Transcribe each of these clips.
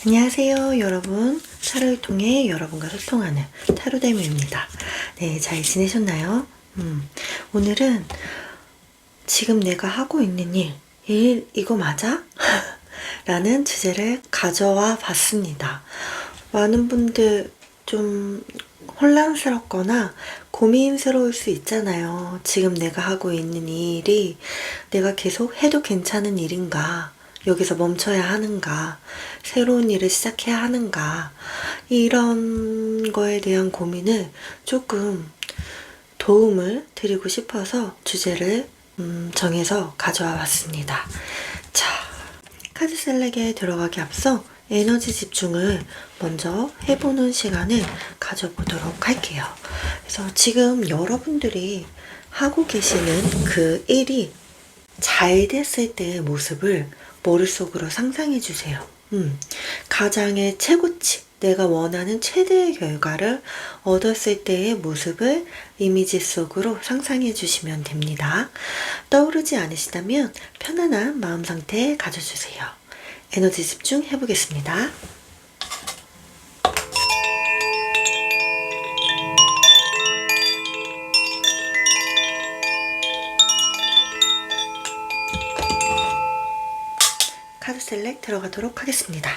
안녕하세요 여러분. 타로를 통해 여러분과 소통하는 타로데모입니다. 네, 잘 지내셨나요? 오늘은 지금 내가 하고 있는 일 이거 맞아? 라는 주제를 가져와 봤습니다. 많은 분들 좀 혼란스럽거나 고민스러울 수 있잖아요. 지금 내가 하고 있는 일이 내가 계속 해도 괜찮은 일인가? 여기서 멈춰야 하는가? 새로운 일을 시작해야 하는가? 이런 거에 대한 고민을 조금 도움을 드리고 싶어서 주제를 정해서 가져와 봤습니다. 자, 카드 셀렉에 들어가기 앞서 에너지 집중을 먼저 해보는 시간을 가져보도록 할게요. 그래서 지금 여러분들이 하고 계시는 그 일이 잘 됐을 때의 모습을 머릿속으로 상상해 주세요. 가장의 최고치, 내가 원하는 최대의 결과를 얻었을 때의 모습을 이미지 속으로 상상해 주시면 됩니다. 떠오르지 않으시다면 편안한 마음 상태에 가져주세요. 에너지 집중 해보겠습니다. 카드 셀렉 들어가도록 하겠습니다.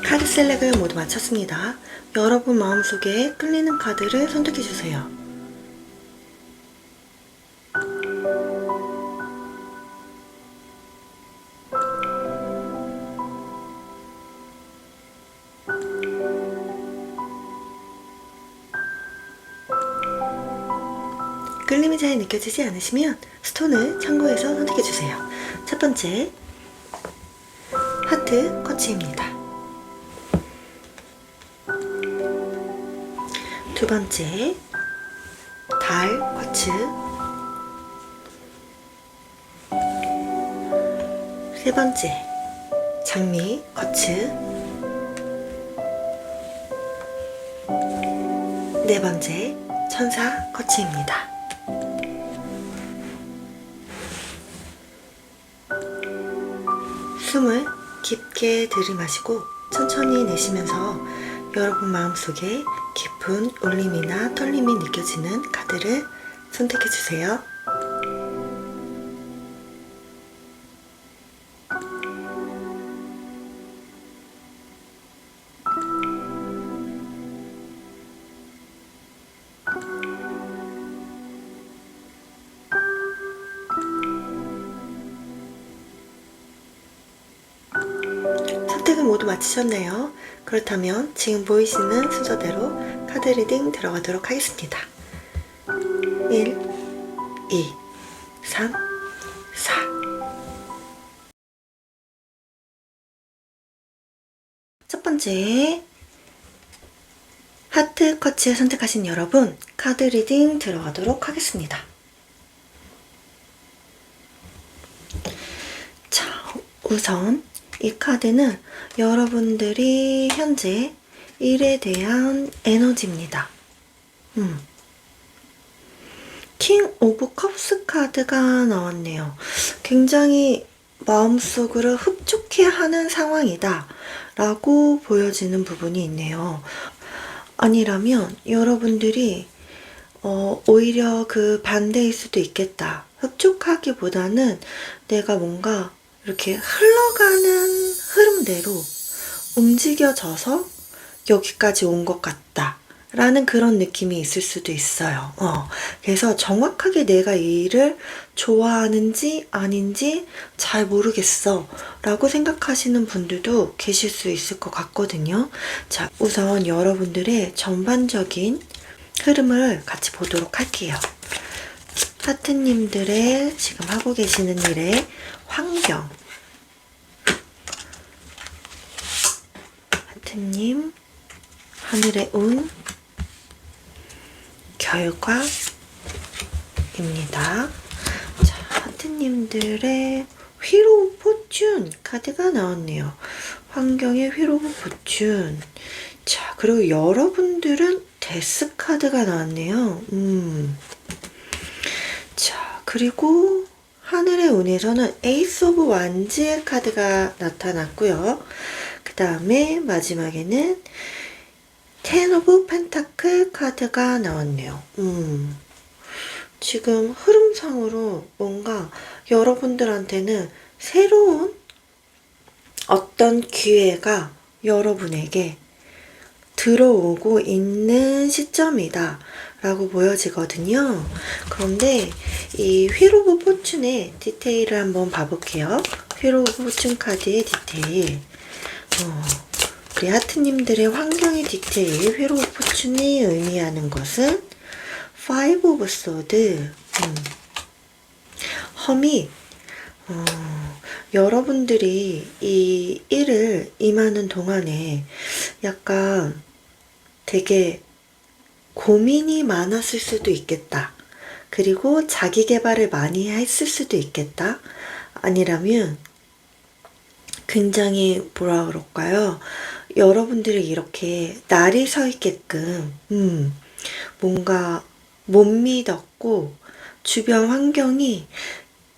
카드 셀렉을 모두 마쳤습니다. 여러분 마음속에 끌리는 카드를 선택해주세요. 끌림이 잘 느껴지지 않으시면 스톤을 참고해서 선택해주세요. 첫 번째, 하트 쿼츠입니다. 두 번째, 달 쿼츠. 세 번째, 장미 쿼츠. 네 번째, 천사 쿼츠입니다. 숨을 깊게 들이마시고 천천히 내쉬면서 여러분 마음속에 깊은 울림이나 떨림이 느껴지는 카드를 선택해주세요. 선택은 모두 마치셨나요? 그렇다면 지금 보이시는 순서대로 카드 리딩 들어가도록 하겠습니다. 1, 2, 3, 4. 첫 번째, 하트 쿼츠 선택하신 여러분, 카드 리딩 들어가도록 하겠습니다. 자, 우선 이 카드는 여러분들이 현재 일에 대한 에너지입니다. 킹 오브 컵스 카드가 나왔네요. 굉장히 마음속으로 흡족해하는 상황이다 라고 보여지는 부분이 있네요. 아니라면 여러분들이 오히려 그 반대일 수도 있겠다. 흡족하기보다는 내가 뭔가 이렇게 흘러가는 흐름대로 움직여져서 여기까지 온 것 같다 라는 그런 느낌이 있을 수도 있어요. 그래서 정확하게 내가 이 일을 좋아하는지 아닌지 잘 모르겠어 라고 생각하시는 분들도 계실 수 있을 것 같거든요. 자, 우선 여러분들의 전반적인 흐름을 같이 보도록 할게요. 하트님들의 지금 하고 계시는 일의 환경, 하트님 하늘의 운, 결과입니다. 자, 하트님들의 휘로우 포춘 카드가 나왔네요. 환경의 휘로우 포춘. 자, 그리고 여러분들은 데스 카드가 나왔네요. 자, 그리고 하늘의 운에서는 에이스 오브 완즈의 카드가 나타났고요. 그 다음에 마지막에는 텐 오브 펜타클 카드가 나왔네요. 지금 흐름상으로 뭔가 여러분들한테는 새로운 어떤 기회가 여러분에게 들어오고 있는 시점이다 라고 보여지거든요. 그런데 이 휠 오브 포춘의 디테일을 한번 봐볼게요. 휠 오브 포춘 카드의 디테일, 우리 하트님들의 환경의 디테일, 휠 오브 포춘이 의미하는 것은 파이브 오브 소드, 험이 여러분들이 이 일을 임하는 동안에 약간 되게 고민이 많았을 수도 있겠다. 그리고 자기 개발을 많이 했을 수도 있겠다. 아니라면 굉장히 뭐라 그럴까요? 여러분들이 이렇게 날이 서 있게끔 뭔가 못 믿었고 주변 환경이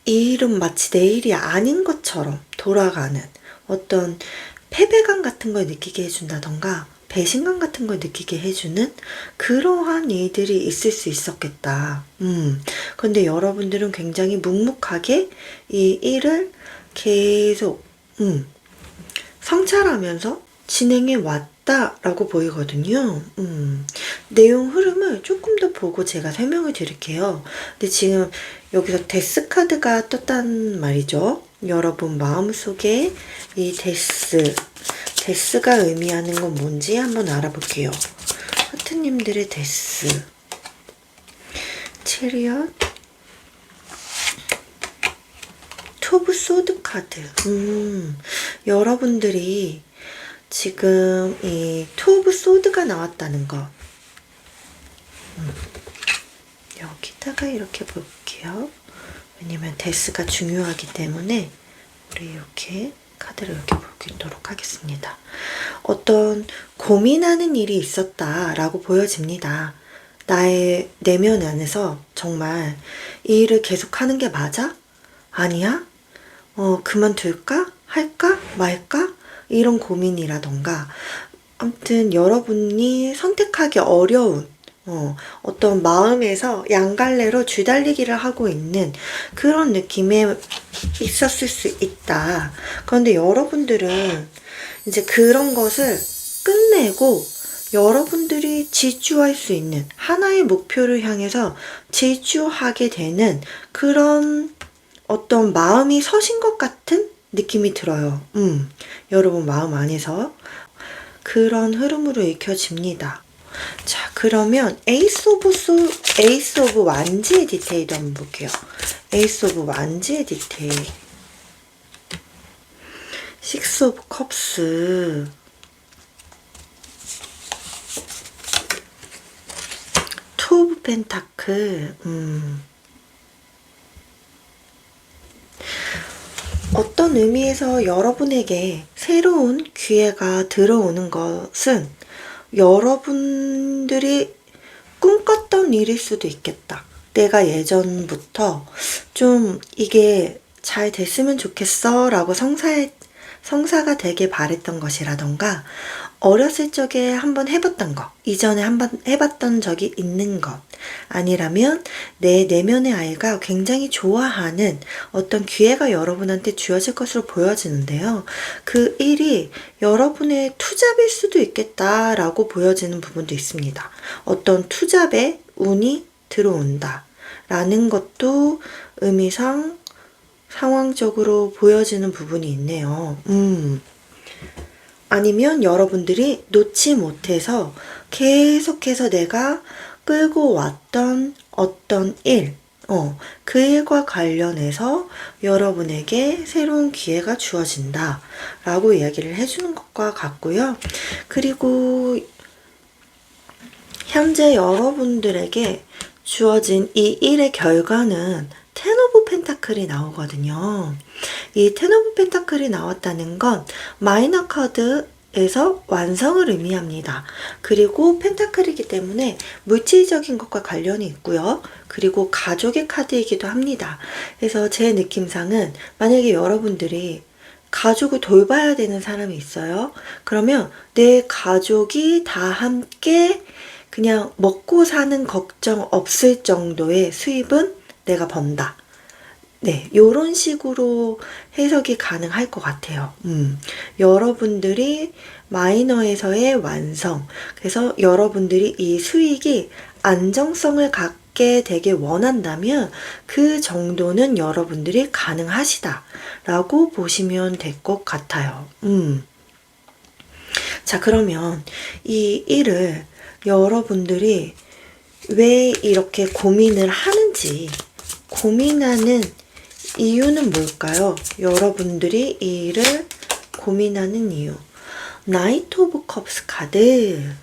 이 일은 마치 내 일이 아닌 것처럼 돌아가는 어떤 패배감 같은 걸 느끼게 해준다던가 배신감 같은 걸 느끼게 해주는 그러한 일들이 있을 수 있었겠다. 근데 여러분들은 굉장히 묵묵하게 이 일을 계속 성찰하면서 진행해 왔다라고 보이거든요. 내용 흐름을 조금 더 보고 제가 설명을 드릴게요. 근데 지금 여기서 데스 카드가 떴단 말이죠. 여러분 마음속에 이 데스가 의미하는 건 뭔지 한번 알아볼게요. 하트님들의 데스, 체리엇, 투브 소드 카드. 여러분들이 지금 이 투브 소드가 나왔다는 거. 여기다가 이렇게 볼게요. 왜냐면 데스가 중요하기 때문에 우리 이렇게 카드를 이렇게 보도록 하겠습니다. 어떤 고민하는 일이 있었다라고 보여집니다. 나의 내면 안에서 정말 이 일을 계속하는 게 맞아? 아니야? 그만둘까? 할까? 말까? 이런 고민이라던가 아무튼 여러분이 선택하기 어려운 어떤 마음에서 양갈래로 주달리기를 하고 있는 그런 느낌에 있었을 수 있다. 그런데 여러분들은 이제 그런 것을 끝내고 여러분들이 질주할 수 있는 하나의 목표를 향해서 질주하게 되는 그런 어떤 마음이 서신 것 같은 느낌이 들어요. 여러분 마음 안에서 그런 흐름으로 읽혀집니다. 자, 그러면 에이스 오브 완즈의 디테일도 한번 볼게요. 에이스 오브 완즈의 디테일, 식스 오브 컵스, 투 오브 펜타클. 어떤 의미에서 여러분에게 새로운 기회가 들어오는 것은 여러분들이 꿈꿨던 일일 수도 있겠다. 내가 예전부터 좀 이게 잘 됐으면 좋겠어 라고 성사가 되게 바랬던 것이라던가 어렸을 적에 한번 해봤던 것, 이전에 한번 해봤던 적이 있는 것, 아니라면 내 내면의 아이가 굉장히 좋아하는 어떤 기회가 여러분한테 주어질 것으로 보여지는데요. 그 일이 여러분의 투잡일 수도 있겠다라고 보여지는 부분도 있습니다. 어떤 투잡에 운이 들어온다 라는 것도 의미상 상황적으로 보여지는 부분이 있네요. 아니면 여러분들이 놓지 못해서 계속해서 내가 끌고 왔던 어떤 일, 그 일과 관련해서 여러분에게 새로운 기회가 주어진다 라고 이야기를 해주는 것과 같고요. 그리고 현재 여러분들에게 주어진 이 일의 결과는 텐 오브 펜타클이 나오거든요. 이 텐 오브 펜타클이 나왔다는 건 마이너 카드 에서 완성을 의미합니다. 그리고 펜타클이기 때문에 물질적인 것과 관련이 있고요. 그리고 가족의 카드이기도 합니다. 그래서 제 느낌상은 만약에 여러분들이 가족을 돌봐야 되는 사람이 있어요. 그러면 내 가족이 다 함께 그냥 먹고 사는 걱정 없을 정도의 수입은 내가 번다. 네, 요런 식으로 해석이 가능할 것 같아요. 여러분들이 마이너에서의 완성. 그래서 여러분들이 이 수익이 안정성을 갖게 되게 원한다면 그 정도는 여러분들이 가능하시다. 라고 보시면 될 것 같아요. 자, 그러면 이 일을 여러분들이 왜 이렇게 고민을 하는지, 고민하는 이유는 뭘까요? 여러분들이 이 일을 고민하는 이유. 나이트 오브 컵스 카드.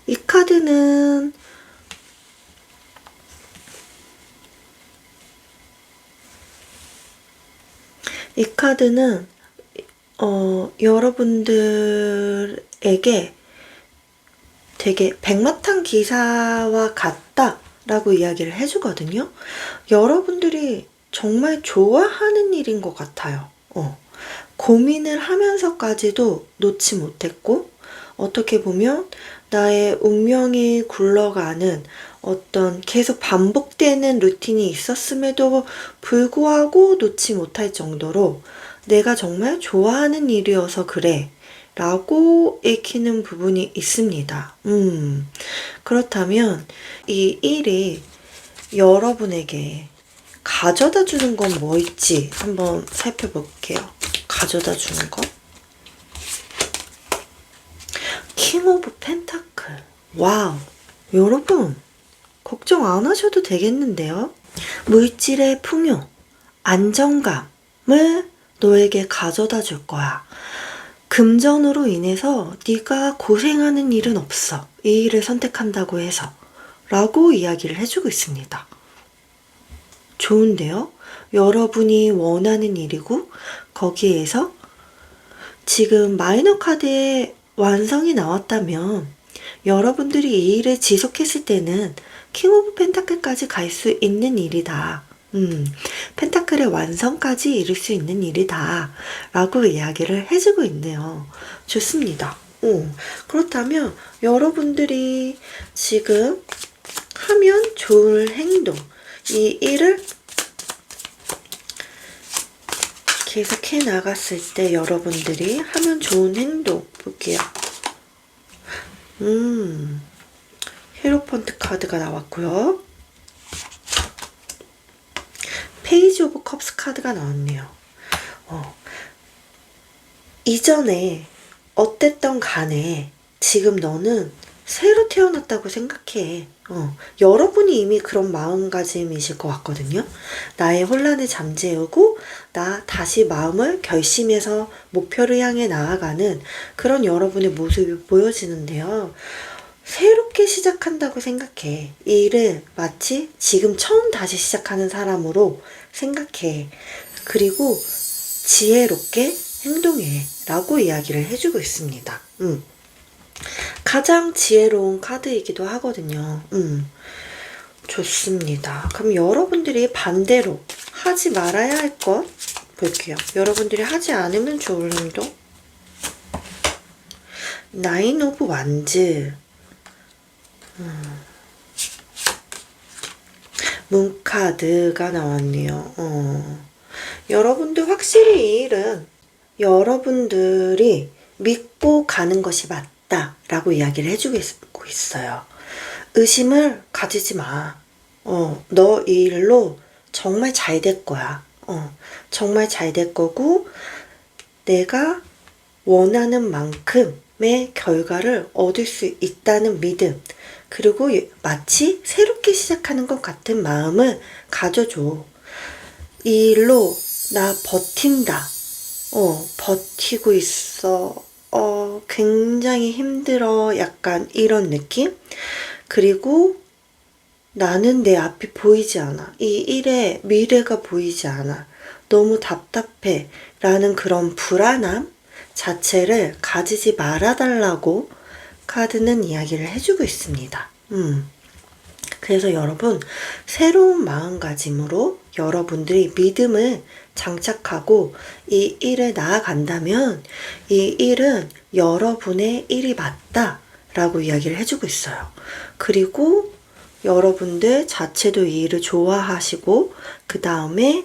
이 카드는 여러분들에게 되게 백마탄 기사와 같다라고 이야기를 해주거든요. 여러분들이 정말 좋아하는 일인 것 같아요. 고민을 하면서까지도 놓지 못했고, 어떻게 보면 나의 운명이 굴러가는 어떤 계속 반복되는 루틴이 있었음에도 불구하고 놓지 못할 정도로 내가 정말 좋아하는 일이어서 그래 라고 읽히는 부분이 있습니다. 그렇다면 이 일이 여러분에게 가져다 주는 건 뭐 있지 한번 살펴볼게요. 가져다 주는 거. 킹 오브 펜타클. 와우. 여러분, 걱정 안 하셔도 되겠는데요? 물질의 풍요, 안정감을 너에게 가져다 줄 거야. 금전으로 인해서 네가 고생하는 일은 없어. 이 일을 선택한다고 해서. 라고 이야기를 해주고 있습니다. 좋은데요? 여러분이 원하는 일이고 거기에서 지금 마이너 카드에 완성이 나왔다면 여러분들이 이 일을 지속했을 때는 킹 오브 펜타클까지 갈 수 있는 일이다. 펜타클의 완성까지 이룰 수 있는 일이다. 라고 이야기를 해주고 있네요. 좋습니다. 그렇다면 여러분들이 지금 하면 좋을 행동, 이 일을 계속해 나갔을 때 여러분들이 하면 좋은 행동 볼게요. 히로펀트 카드가 나왔고요. 페이지 오브 컵스 카드가 나왔네요. 이전에 어땠던 간에 지금 너는 새로 태어났다고 생각해. 여러분이 이미 그런 마음가짐이실 것 같거든요. 나의 혼란을 잠재우고 나 다시 마음을 결심해서 목표를 향해 나아가는 그런 여러분의 모습이 보여지는데요. 새롭게 시작한다고 생각해. 이 일을 마치 지금 처음 다시 시작하는 사람으로 생각해. 그리고 지혜롭게 행동해. 라고 이야기를 해주고 있습니다. 가장 지혜로운 카드이기도 하거든요. 좋습니다. 그럼 여러분들이 반대로 하지 말아야 할 것 볼게요. 여러분들이 하지 않으면 좋을 행동. 나인 오브 완즈. 문카드가 나왔네요. 여러분들 확실히 이 일은 여러분들이 믿고 가는 것이 맞다 라고 이야기를 해주고 있어요. 의심을 가지지 마. 너 이 일로 정말 잘 될 거야. 정말 잘 될 거고 내가 원하는 만큼의 결과를 얻을 수 있다는 믿음, 그리고 마치 새롭게 시작하는 것 같은 마음을 가져줘. 이 일로 나 버틴다. 버티고 있어. 굉장히 힘들어. 약간 이런 느낌? 그리고 나는 내 앞이 보이지 않아. 이 일의 미래가 보이지 않아. 너무 답답해. 라는 그런 불안함? 자체를 가지지 말아달라고 카드는 이야기를 해주고 있습니다. 그래서 여러분, 새로운 마음가짐으로 여러분들이 믿음을 장착하고 이 일에 나아간다면 이 일은 여러분의 일이 맞다 라고 이야기를 해주고 있어요. 그리고 여러분들 자체도 이 일을 좋아하시고 그 다음에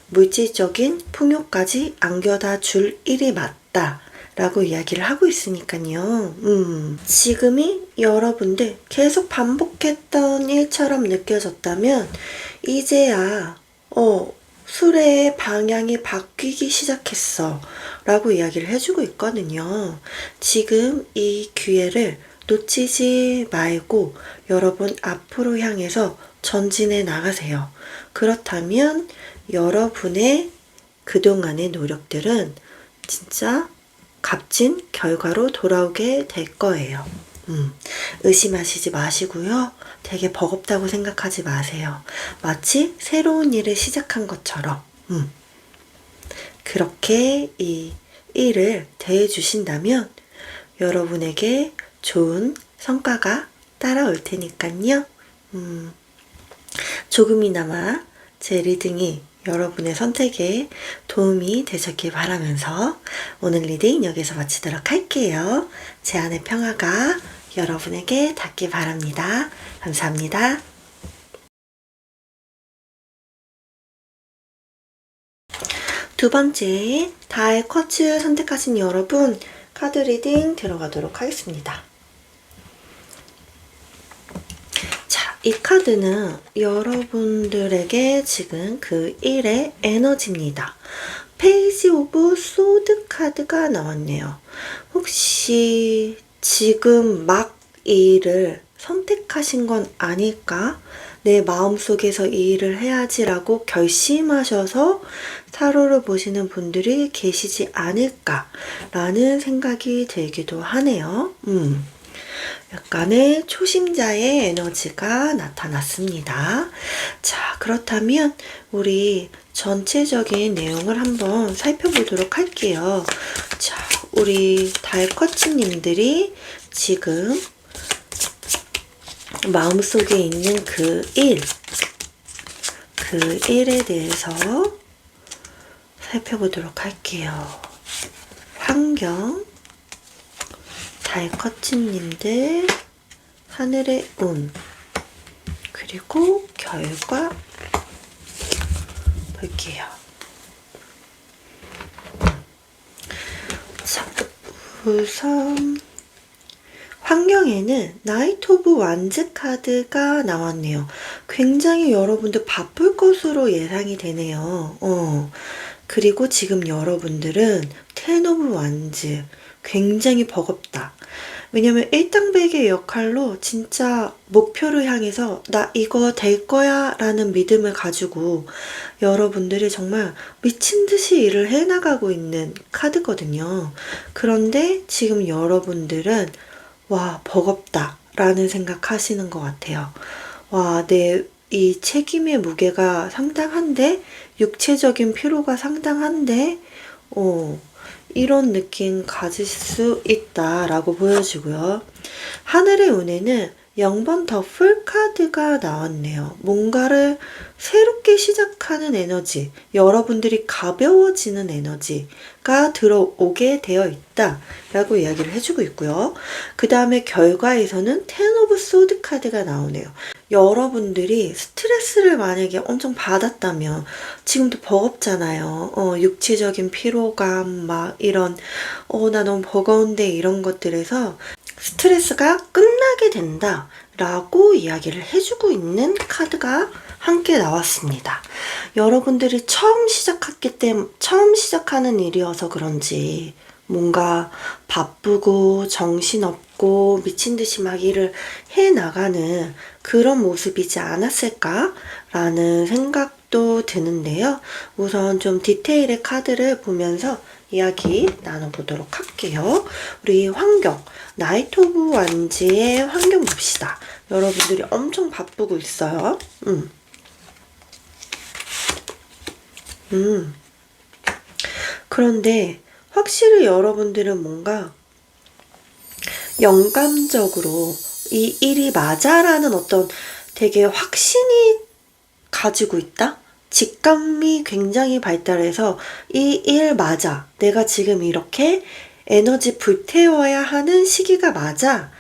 물질적인 풍요까지 안겨다 줄 일이 맞다 라고 이야기를 하고 있으니까요. 지금이 여러분들 계속 반복했던 일처럼 느껴졌다면 이제야 수레의 방향이 바뀌기 시작했어 라고 이야기를 해주고 있거든요. 지금 이 기회를 놓치지 말고 여러분 앞으로 향해서 전진해 나가세요. 그렇다면 여러분의 그동안의 노력들은 진짜 값진 결과로 돌아오게 될 거예요. 의심하시지 마시고요. 되게 버겁다고 생각하지 마세요. 마치 새로운 일을 시작한 것처럼 그렇게 이 일을 대해주신다면 여러분에게 좋은 성과가 따라올 테니까요. 조금이나마 제 리딩이 여러분의 선택에 도움이 되셨길 바라면서 오늘 리딩 여기서 마치도록 할게요. 제 안의 평화가 여러분에게 닿길 바랍니다. 감사합니다. 두 번째, 다의 쿼츠 선택하신 여러분, 카드 리딩 들어가도록 하겠습니다. 자, 이 카드는 여러분들에게 지금 그 일의 에너지입니다. 페이지 오브 소드 카드가 나왔네요. 혹시 지금 막 이 일을 선택하신 건 아닐까? 내 마음속에서 이 일을 해야지라고 결심하셔서 타로를 보시는 분들이 계시지 않을까라는 생각이 들기도 하네요. 약간의 초심자의 에너지가 나타났습니다. 자, 그렇다면 우리 전체적인 내용을 한번 살펴보도록 할게요. 자, 우리 달커치님들이 지금 마음속에 있는 그 일에 대해서 살펴보도록 할게요. 환경, 달커치님들, 하늘의 운, 그리고 결과 볼게요. 자, 우선 환경에는 나이트 오브 완즈 카드가 나왔네요. 굉장히 여러분들 바쁠 것으로 예상이 되네요. 그리고 지금 여러분들은 텐 오브 완즈 굉장히 버겁다. 왜냐면 일당백의 역할로 진짜 목표를 향해서 나 이거 될 거야 라는 믿음을 가지고 여러분들이 정말 미친 듯이 일을 해나가고 있는 카드거든요. 그런데 지금 여러분들은 와, 버겁다 라는 생각하시는 것 같아요. 와, 이 책임의 무게가 상당한데, 육체적인 피로가 상당한데, 이런 느낌 가질 수 있다라고 보여지고요. 하늘의 운에는 0번 더풀 카드가 나왔네요. 뭔가를 새롭게 시작하는 에너지, 여러분들이 가벼워지는 에너지가 들어오게 되어 있다라고 이야기를 해주고 있고요. 그 다음에 결과에서는 텐 오브 소드 카드가 나오네요. 여러분들이 스트레스를 만약에 엄청 받았다면 지금도 버겁잖아요. 육체적인 피로감 막 이런 나 너무 버거운데 이런 것들에서 스트레스가 끝나게 된다 라고 이야기를 해주고 있는 카드가 함께 나왔습니다. 여러분들이 처음 시작하는 일이어서 그런지 뭔가 바쁘고 정신없고 미친듯이 막 일을 해나가는 그런 모습이지 않았을까라는 생각도 드는데요. 우선 좀 디테일의 카드를 보면서 이야기 나눠보도록 할게요. 우리 환경, 나이트 오브 완즈의 환경 봅시다. 여러분들이 엄청 바쁘고 있어요. 그런데 확실히 여러분들은 뭔가 영감적으로 이 일이 맞아라는 어떤 되게 확신이 가지고 있다? 직감이 굉장히 발달해서 이 일 맞아. 내가 지금 이렇게 에너지 불태워야 하는 시기가 맞아.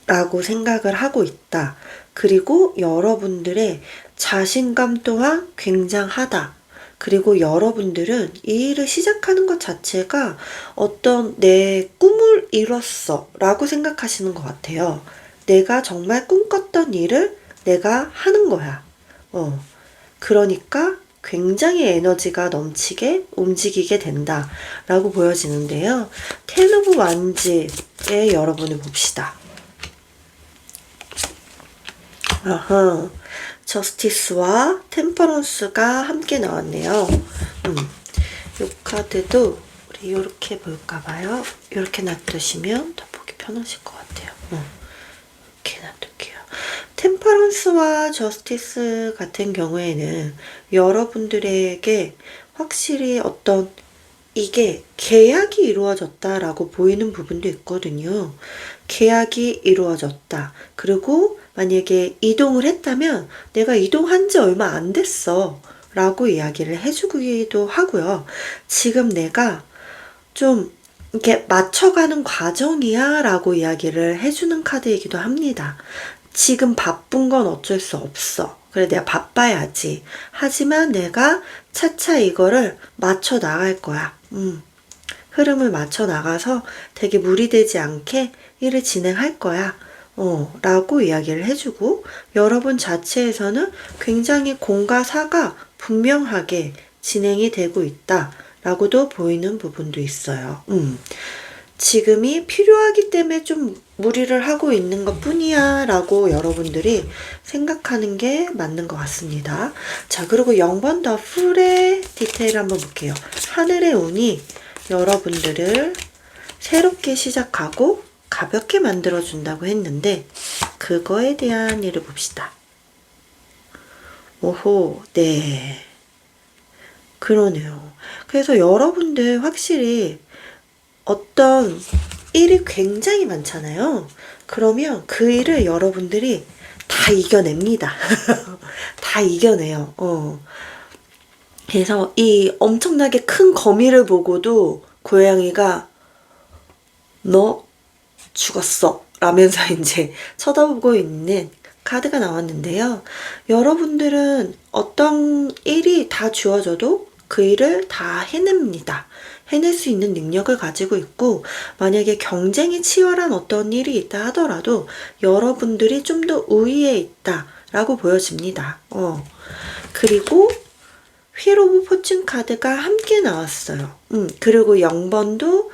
라고 생각을 하고 있다. 그리고 여러분들의 자신감 또한 굉장하다. 그리고 여러분들은 이 일을 시작하는 것 자체가 어떤 내 꿈을 이뤘어 라고 생각하시는 것 같아요. 내가 정말 꿈꿨던 일을 내가 하는 거야. 그러니까 굉장히 에너지가 넘치게 움직이게 된다 라고 보여지는데요. 텐 오브 완즈의 여러분을 봅시다. 아하, 저스티스와 템퍼런스가 함께 나왔네요. 이 카드도 우리 이렇게 볼까봐요. 이렇게 놔두시면 더 보기 편하실 것 같아요. 이렇게 놔둘게요. 템퍼런스와 저스티스 같은 경우에는 여러분들에게 확실히 어떤 이게 계약이 이루어졌다라고 보이는 부분도 있거든요. 계약이 이루어졌다. 그리고 만약에 이동을 했다면 내가 이동한 지 얼마 안 됐어 라고 이야기를 해주기도 하고요. 지금 내가 좀 이렇게 맞춰가는 과정이야 라고 이야기를 해주는 카드이기도 합니다. 지금 바쁜 건 어쩔 수 없어. 그래, 내가 바빠야지. 하지만 내가 차차 이거를 맞춰 나갈 거야. 흐름을 맞춰 나가서 되게 무리되지 않게 일을 진행할 거야. 라고 이야기를 해주고, 여러분 자체에서는 굉장히 공과 사가 분명하게 진행이 되고 있다. 라고도 보이는 부분도 있어요. 지금이 필요하기 때문에 좀 무리를 하고 있는 것 뿐이야 라고 여러분들이 생각하는 게 맞는 것 같습니다. 자, 그리고 0번 더 풀의 디테일 한번 볼게요. 하늘의 운이 여러분들을 새롭게 시작하고 가볍게 만들어준다고 했는데 그거에 대한 일을 봅시다. 오호, 네. 그러네요. 그래서 여러분들 확실히 어떤 일이 굉장히 많잖아요. 그러면 그 일을 여러분들이 다 이겨냅니다. 다 이겨내요. 그래서 이 엄청나게 큰 거미를 보고도 고양이가 너 죽었어 라면서 이제 쳐다보고 있는 카드가 나왔는데요. 여러분들은 어떤 일이 다 주어져도 그 일을 다 해냅니다. 해낼 수 있는 능력을 가지고 있고, 만약에 경쟁이 치열한 어떤 일이 있다 하더라도 여러분들이 좀 더 우위에 있다 라고 보여집니다. 그리고 휠 오브 포춘 카드가 함께 나왔어요. 그리고 0번도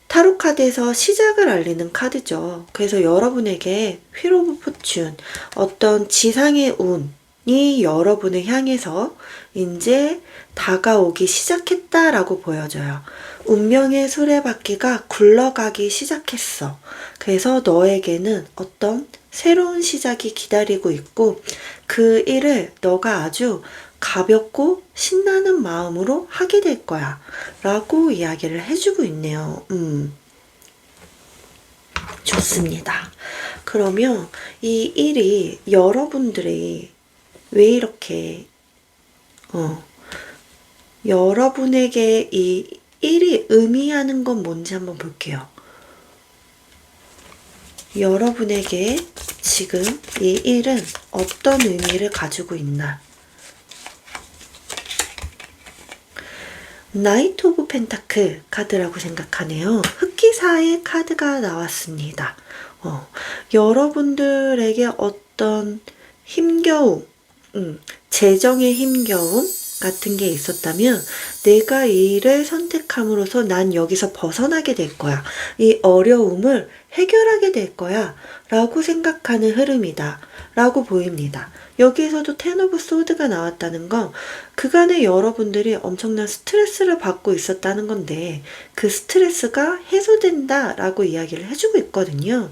타로 카드에서 시작을 알리는 카드죠. 그래서 여러분에게 휠 오브 포춘, 어떤 지상의 운이 여러분을 향해서 이제 다가오기 시작했다라고 보여져요. 운명의 수레바퀴가 굴러가기 시작했어. 그래서 너에게는 어떤 새로운 시작이 기다리고 있고 그 일을 너가 아주 가볍고 신나는 마음으로 하게 될 거야 라고 이야기를 해주고 있네요. 좋습니다. 그러면 이 일이 여러분들이 왜 이렇게 여러분에게 이 일이 의미하는 건 뭔지 한번 볼게요. 여러분에게 지금 이 일은 어떤 의미를 가지고 있나? 나이트 오브 펜타클 카드라고 생각하네요. 흑기사의 카드가 나왔습니다. 여러분들에게 어떤 힘겨움, 재정의 힘겨움 같은 게 있었다면 내가 이 일을 선택함으로써 난 여기서 벗어나게 될 거야. 이 어려움을 해결하게 될 거야. 라고 생각하는 흐름이다. 라고 보입니다. 여기에서도 텐 오브 소드가 나왔다는 건 그간에 여러분들이 엄청난 스트레스를 받고 있었다는 건데 그 스트레스가 해소된다 라고 이야기를 해주고 있거든요.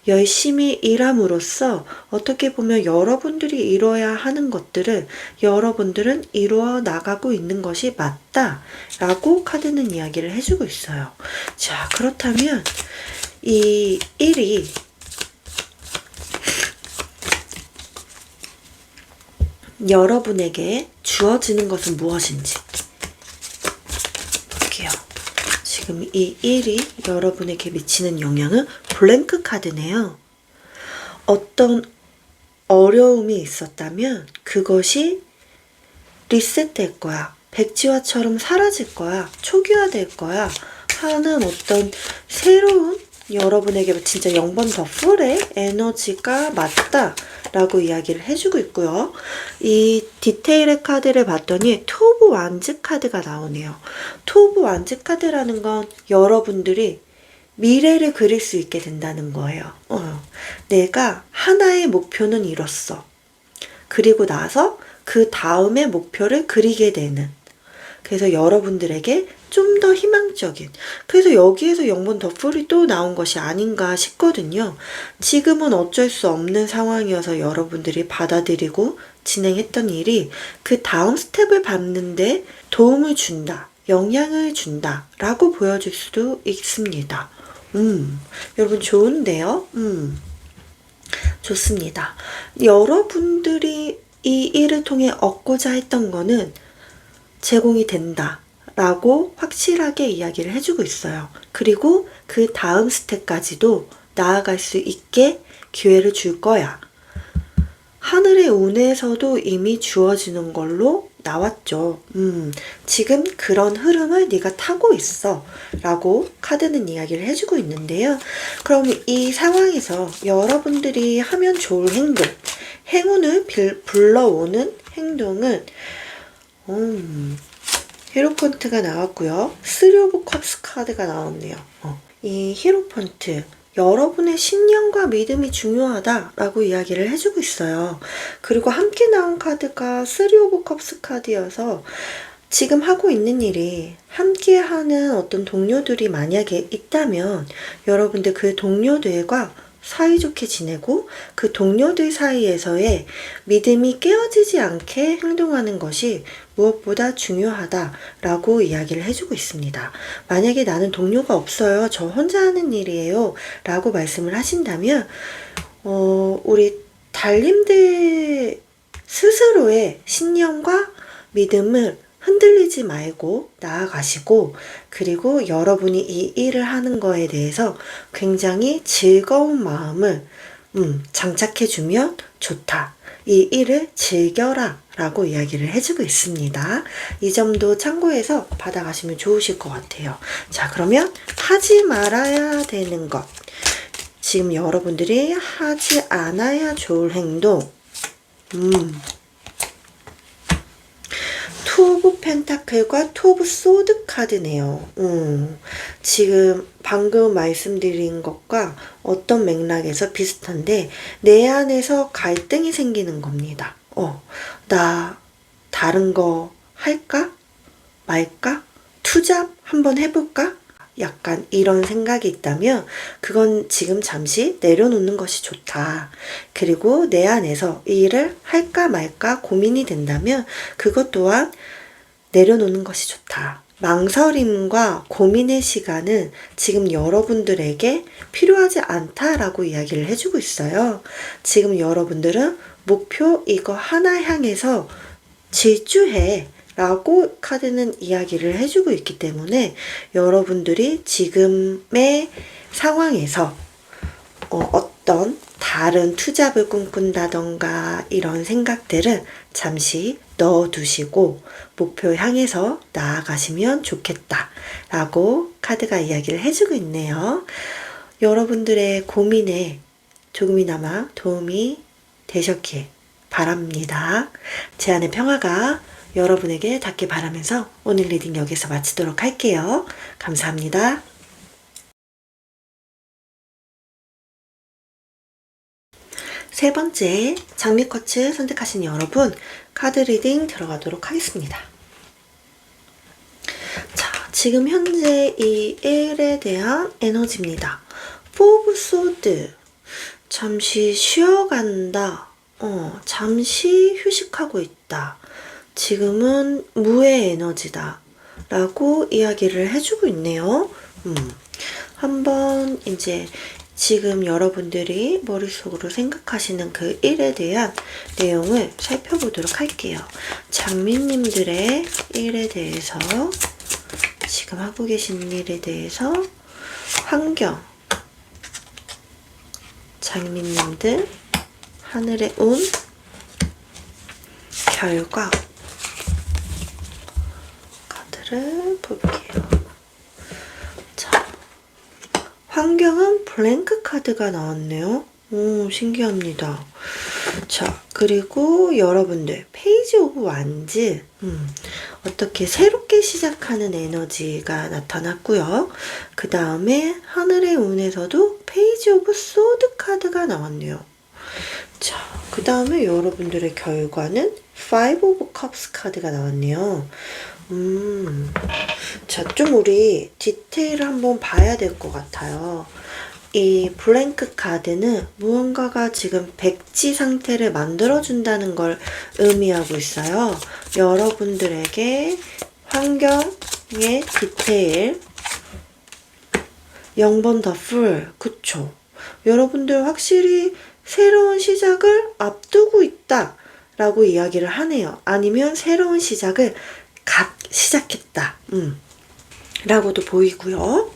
열심히 일함으로써 어떻게 보면 여러분들이 이뤄야 하는 것들을 여러분들은 이루어 나가고 있는 것이 맞다. 맞다 라고 카드는 이야기를 해주고 있어요. 자, 그렇다면 이 1이 여러분에게 주어지는 것은 무엇인지 볼게요. 지금 이 1이 여러분에게 미치는 영향은 블랭크 카드네요. 어떤 어려움이 있었다면 그것이 리셋될 거야. 백지화처럼 사라질 거야. 초기화될 거야. 하는 어떤 새로운 여러분에게 진짜 0번 더 풀의 에너지가 맞다 라고 이야기를 해주고 있고요. 이 디테일의 카드를 봤더니 투 오브 완즈 카드가 나오네요. 투 오브 완즈 카드라는 건 여러분들이 미래를 그릴 수 있게 된다는 거예요. 내가 하나의 목표는 이뤘어. 그리고 나서 그 다음의 목표를 그리게 되는. 그래서 여러분들에게 좀 더 희망적인. 그래서 여기에서 0번 더 풀이 또 나온 것이 아닌가 싶거든요. 지금은 어쩔 수 없는 상황이어서 여러분들이 받아들이고 진행했던 일이 그 다음 스텝을 밟는데 도움을 준다. 영향을 준다. 라고 보여줄 수도 있습니다. 여러분 좋은데요? 좋습니다. 여러분들이 이 일을 통해 얻고자 했던 거는 제공이 된다 라고 확실하게 이야기를 해주고 있어요. 그리고 그 다음 스텝까지도 나아갈 수 있게 기회를 줄 거야. 하늘의 운에서도 이미 주어지는 걸로 나왔죠. 지금 그런 흐름을 네가 타고 있어 라고 카드는 이야기를 해주고 있는데요. 그럼 이 상황에서 여러분들이 하면 좋을 행동, 행운을 불러오는 행동은 히로폰트가 나왔고요. 3 오브 컵스 카드가 나왔네요. 이 히로폰트, 여러분의 신념과 믿음이 중요하다라고 이야기를 해주고 있어요. 그리고 함께 나온 카드가 3 오브 컵스 카드여서 지금 하고 있는 일이 함께하는 어떤 동료들이 만약에 있다면 여러분들 그 동료들과 사이좋게 지내고 그 동료들 사이에서의 믿음이 깨어지지 않게 행동하는 것이 무엇보다 중요하다라고 이야기를 해주고 있습니다. 만약에 나는 동료가 없어요. 저 혼자 하는 일이에요. 라고 말씀을 하신다면 우리 달님들 스스로의 신념과 믿음을 흔들리지 말고 나아가시고 그리고 여러분이 이 일을 하는 거에 대해서 굉장히 즐거운 마음을 장착해주면 좋다. 이 일을 즐겨라 라고 이야기를 해주고 있습니다. 이 점도 참고해서 받아가시면 좋으실 것 같아요. 자, 그러면 하지 말아야 되는 것. 지금 여러분들이 하지 않아야 좋을 행동. 투 오브 펜타클과 투 오브 소드 카드네요. 지금 방금 말씀드린 것과 어떤 맥락에서 비슷한데 내 안에서 갈등이 생기는 겁니다. 나 다른 거 할까? 말까? 투잡 한번 해볼까? 약간 이런 생각이 있다면 그건 지금 잠시 내려놓는 것이 좋다. 그리고 내 안에서 이 일을 할까 말까 고민이 된다면 그것 또한 내려놓는 것이 좋다. 망설임과 고민의 시간은 지금 여러분들에게 필요하지 않다라고 이야기를 해주고 있어요. 지금 여러분들은 목표 이거 하나 향해서 질주해 라고 카드는 이야기를 해주고 있기 때문에 여러분들이 지금의 상황에서 어떤 다른 투잡을 꿈꾼다던가 이런 생각들은 잠시 넣어두시고 목표 향해서 나아가시면 좋겠다 라고 카드가 이야기를 해주고 있네요. 여러분들의 고민에 조금이나마 도움이 되셨길 바랍니다. 제 안의 평화가 여러분에게 닿길 바라면서 오늘 리딩 여기서 마치도록 할게요. 감사합니다. 세 번째 장미꽃을 선택하신 여러분 카드 리딩 들어가도록 하겠습니다. 자, 지금 현재 이 1에 대한 에너지입니다. 4 오브 소드, 잠시 쉬어간다. 잠시 휴식하고 있다. 지금은 무의 에너지다. 라고 이야기를 해주고 있네요. 한번 이제 지금 여러분들이 머릿속으로 생각하시는 그 일에 대한 내용을 살펴보도록 할게요. 장미님들의 일에 대해서, 지금 하고 계신 일에 대해서, 환경, 장미님들, 하늘의 운, 결과, 카드를 볼게요. 자, 환경은 블랭크 카드가 나왔네요. 오, 신기합니다. 자, 그리고 여러분들 페이지 오브 완즈, 어떻게 새롭게 시작하는 에너지가 나타났고요. 그 다음에 하늘의 운에서도 페이지 오브 소드 카드가 나왔네요. 자, 그 다음에 여러분들의 결과는 파이브 오브 컵스 카드가 나왔네요. 자, 좀 우리 디테일을 한번 봐야 될 것 같아요. 이 블랭크 카드는 무언가가 지금 백지 상태를 만들어준다는 걸 의미하고 있어요. 여러분들에게 환경의 디테일, 0번 더 풀, 그쵸? 여러분들 확실히 새로운 시작을 앞두고 있다 라고 이야기를 하네요. 아니면 새로운 시작을 갓 시작했다 라고도 보이고요.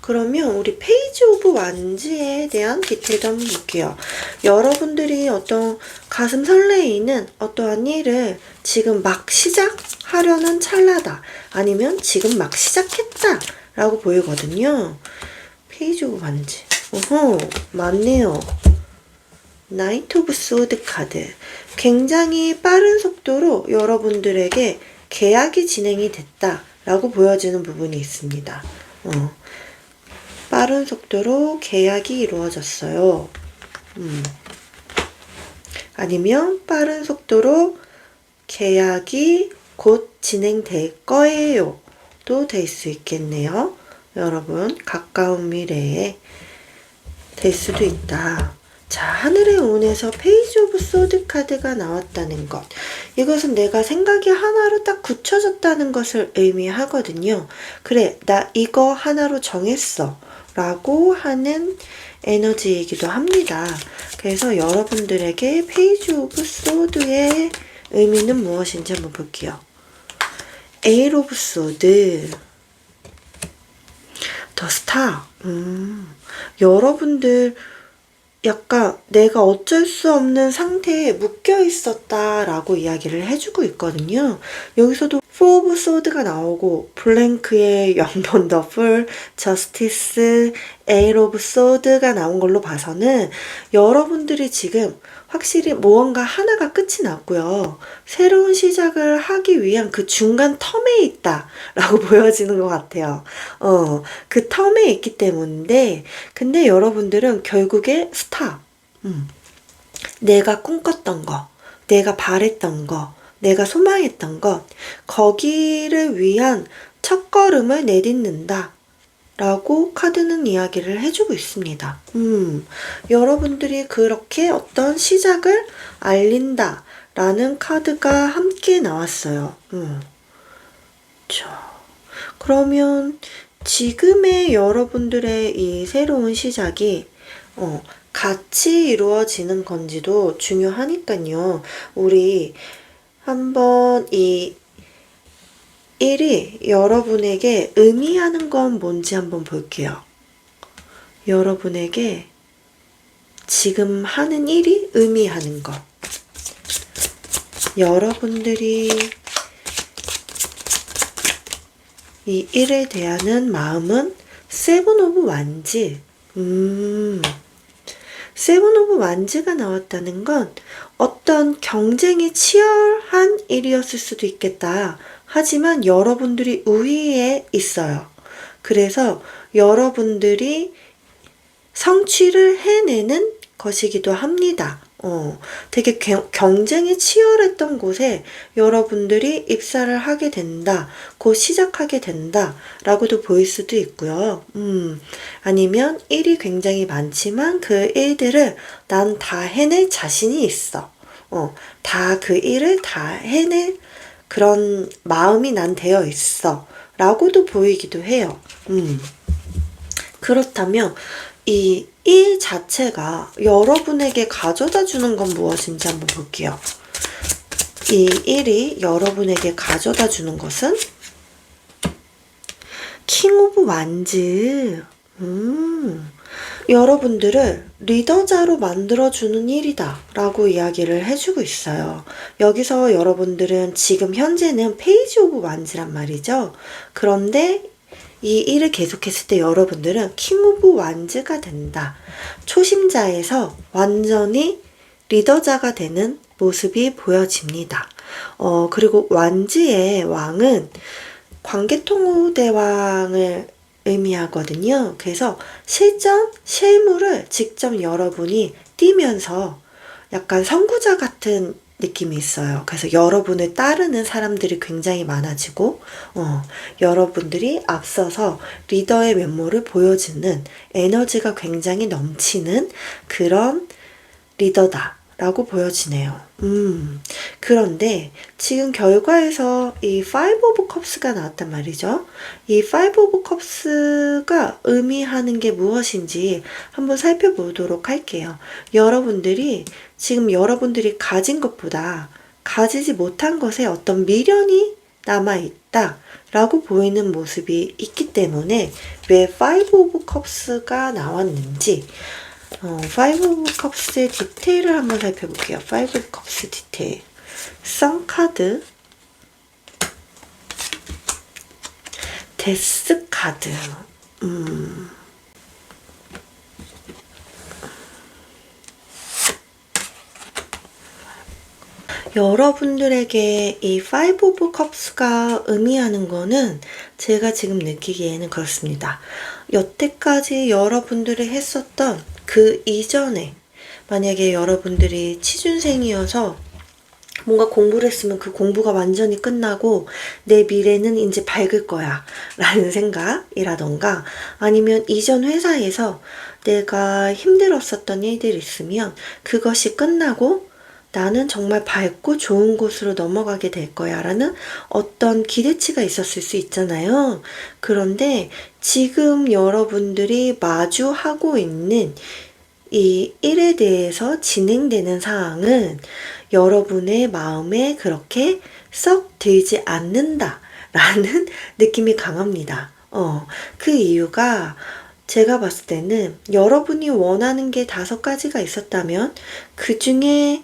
그러면 우리 페이지 오브 완즈에 대한 디테일도 한번 볼게요. 여러분들이 어떤 가슴 설레이는 어떠한 일을 지금 막 시작하려는 찰나다, 아니면 지금 막 시작했다 라고 보이거든요. 페이지 오브 완즈, 오호, 맞네요. 나이트 오브 소드 카드, 굉장히 빠른 속도로 여러분들에게 계약이 진행이 됐다 라고 보여지는 부분이 있습니다. 빠른 속도로 계약이 이루어졌어요. 아니면 빠른 속도로 계약이 곧 진행될 거예요 도 될 수 있겠네요. 여러분, 가까운 미래에 될 수도 있다. 자, 하늘의 운에서 페이지 오브 소드 카드가 나왔다는 것, 이것은 내가 생각이 하나로 딱 굳혀졌다는 것을 의미하거든요. 그래, 나 이거 하나로 정했어 라고 하는 에너지이기도 합니다. 그래서 여러분들에게 페이지 오브 소드의 의미는 무엇인지 한번 볼게요. 에잇 오브 소드, 더 스타. 여러분들 약간 내가 어쩔 수 없는 상태에 묶여 있었다라고 이야기를 해주고 있거든요. 여기서도 4 오브 소드가 나오고, 블랭크의 0번 더 풀, 저스티스, 8 오브 소드가 나온 걸로 봐서는 여러분들이 지금 확실히 무언가 하나가 끝이 났고요. 새로운 시작을 하기 위한 그 중간 텀에 있다 라고 보여지는 것 같아요. 그 텀에 있기 때문인데, 근데 여러분들은 결국에 스탑, 내가 꿈꿨던 거, 내가 바랬던 거, 내가 소망했던 것, 거기를 위한 첫걸음을 내딛는다 라고 카드는 이야기를 해주고 있습니다. 여러분들이 그렇게 어떤 시작을 알린다 라는 카드가 함께 나왔어요. 자, 그러면 지금의 여러분들의 이 새로운 시작이 같이 이루어지는 건지도 중요하니까요. 우리 한번 이 일이 여러분에게 의미하는 건 뭔지 한번 볼게요. 여러분에게 지금 하는 일이 의미하는 것. 여러분들이 이 일에 대하는 마음은 세븐 오브 완즈. 세븐 오브 완즈가 나왔다는 건 어떤 경쟁이 치열한 일이었을 수도 있겠다. 하지만 여러분들이 우위에 있어요. 그래서 여러분들이 성취를 해내는 것이기도 합니다. 되게 경쟁이 치열했던 곳에 여러분들이 입사를 하게 된다, 곧 시작하게 된다 라고도 보일 수도 있고요. 아니면 일이 굉장히 많지만 그 일들을 난 다 해낼 자신이 있어. 다 그 일을 다 해낼 그런 마음이 난 되어 있어 라고도 보이기도 해요. 그렇다면 이 일 자체가 여러분에게 가져다 주는 건 무엇인지 한번 볼게요. 이 일이 여러분에게 가져다 주는 것은 킹 오브 완즈. 여러분들을 리더자로 만들어주는 일이다 라고 이야기를 해주고 있어요. 여기서 여러분들은 지금 현재는 페이지 오브 완즈란 말이죠. 그런데 이 일을 계속했을 때 여러분들은 킹 오브 완즈가 된다. 초심자에서 완전히 리더자가 되는 모습이 보여집니다. 그리고 완즈의 왕은 광개통우대왕을 의미하거든요. 그래서 실물을 직접 여러분이 띄면서 약간 선구자 같은 느낌이 있어요. 그래서 여러분을 따르는 사람들이 굉장히 많아지고, 여러분들이 앞서서 리더의 면모를 보여주는 에너지가 굉장히 넘치는 그런 리더다. 라고 보여지네요. 그런데 지금 결과에서 이 Five of Cups가 나왔단 말이죠. 이 Five of Cups가 의미하는 게 무엇인지 한번 살펴보도록 할게요. 지금 여러분들이 가진 것보다 가지지 못한 것에 어떤 미련이 남아있다 라고 보이는 모습이 있기 때문에 왜 Five of Cups가 나왔는지 Five of Cups의 디테일을 한번 살펴볼게요. Five of Cups 디테일. 선 카드, 데스 카드. 여러분들에게 이 Five of Cups가 의미하는 거는 제가 지금 느끼기에는 그렇습니다. 여태까지 여러분들이 했었던 그 이전에 만약에 여러분들이 취준생이어서 뭔가 공부를 했으면 그 공부가 완전히 끝나고 내 미래는 이제 밝을 거야 라는 생각이라던가 아니면 이전 회사에서 내가 힘들었었던 일들이 있으면 그것이 끝나고 나는 정말 밝고 좋은 곳으로 넘어가게 될 거야 라는 어떤 기대치가 있었을 수 있잖아요. 그런데 지금 여러분들이 마주하고 있는 이 일에 대해서 진행되는 상황은 여러분의 마음에 그렇게 썩 들지 않는다 라는 느낌이 강합니다. 그 이유가 제가 봤을 때는 여러분이 원하는 게 5가지가 있었다면 그 중에